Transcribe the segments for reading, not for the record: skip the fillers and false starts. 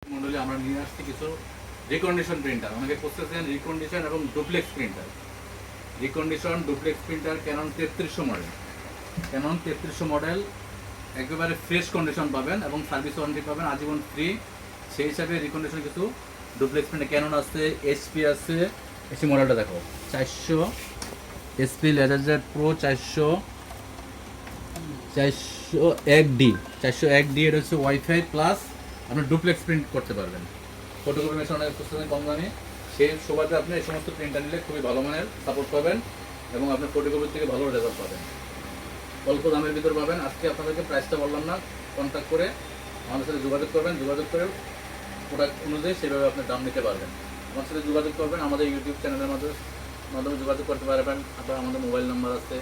মডেলে আমরা নিয়ে আসছি কিছু রিকন্ডিশন প্রিন্টার। অনেকে খুঁজতেছেন রিকন্ডিশন এবং duplex printer. Recondition duplex printer Canon 3300 model. Canon 3300 model একেবারে ফ্রেশ কন্ডিশন পাবেন এবং সার্ভিস ওয়ারেন্টি পাবেন আজীবন ফ্রি। সেই হিসাবে রিকন্ডিশন কিছু ডুপ্লেক্স প্রিন্টার ক্যানন আছে, এইচপি আছে। এসি মডেলটা দেখো 400 HP laser pro 401D 401D। এটা হচ্ছে ওয়াইফাই প্লাস আপনি ডুপ্লেক্স প্রিন্ট করতে পারবেন। ফটোকপি মেশিন অনেক খুঁজতেছেন কম দামে, সেই সুবাদে আপনি এই সমস্ত প্রিন্টার নিলে খুবই ভালো মানের সাপোর্ট পাবেন এবং আপনি ফটোকপির থেকে ভালো রেজাল্ট পাবেন, অল্প দামের ভিতর পাবেন। আজকে আপনাদেরকে প্রাইসটা বললাম না, কন্ট্যাক্ট করে আমাদের সাথে যোগাযোগ করবেন। যোগাযোগ করে প্রোডাক্ট অনুযায়ী সেভাবে আপনি দাম নিতে পারবেন। আমার সাথে যোগাযোগ করবেন, আমাদের ইউটিউব চ্যানেলের মাধ্যমে যোগাযোগ করতে পারবেন। আবার আমাদের মোবাইল নাম্বার আছে,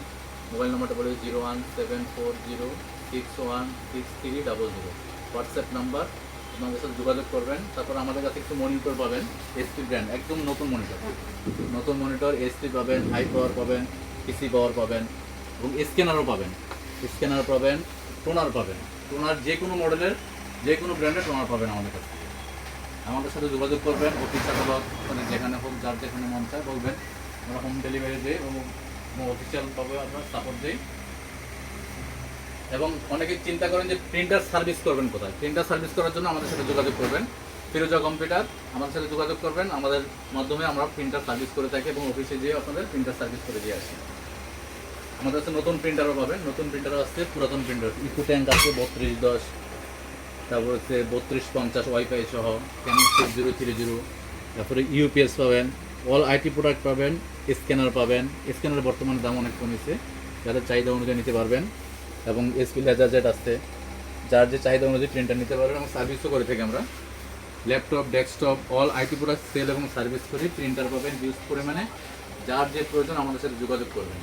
মোবাইল নাম্বারটা বলে 01740616300। হোয়াটসঅ্যাপ নাম্বার, আমাদের সাথে যোগাযোগ করবেন। তারপর আমাদের কাছে কিছু মনিটর পাবেন, এসপি ব্র্যান্ড, একদম নতুন মনিটর এসপি পাবেন, হাই পাওয়ার পাবেন, পিসি পাওয়ার পাবেন এবং স্ক্যানারও পাবেন। টোনার পাবেন। টোনার যে কোনো মডেলের যে কোনো ব্র্যান্ডের টোনার পাবেন আমাদের কাছ থেকে। আমাদের সাথে যোগাযোগ করবেন, অফিস আদালত মানে যেখানে হোক, যার যেখানে মন চায় বলবেন, আমরা হোম ডেলিভারি দিই এবং অফিসিয়ালভাবে আমরা সাপোর্ট দিই। এবং অনেকে চিন্তা করেন যে প্রিন্টার সার্ভিস করবেন কোথায়। প্রিন্টার সার্ভিস করার জন্য আমাদের সাথে যোগাযোগ করবেন, ফিরোজা কম্পিউটার, আমাদের সাথে যোগাযোগ করবেন। আমাদের মাধ্যমে আমরা প্রিন্টার সার্ভিস করে থাকি এবং অফিসে যেয়ে আপনাদের প্রিন্টার সার্ভিস করে দিয়ে আসি। আমাদের কাছে নতুন প্রিন্টারও পাবেন, নতুন প্রিন্টারও আসছে, পুরাতন প্রিন্টার ইকো ট্যাঙ্ক আছে 3210, তারপর হচ্ছে 3250 ওয়াইফাই সহ, ক্যানন 6030। তারপরে ইউপিএস পাবেন, অল আইটি প্রোডাক্ট পাবেন, স্ক্যানার পাবেন। স্ক্যানারের বর্তমানে দাম অনেক কমেছে, যাদের চাহিদা অনুযায়ী নিতে পারবেন। এবং এসপি লেজার জেট আসছে, যার যে চাহিদা অনুযায়ী প্রিন্টার নিতে পারবেন এবং সার্ভিসও করে থাকি আমরা। Laptop, desktop, all IT product sell এবং সার্ভিস করি। প্রিন্টার পাবেন হিউজ পরিমাণে, যার যে প্রয়োজন আমাদের সাথে যোগাযোগ করবেন।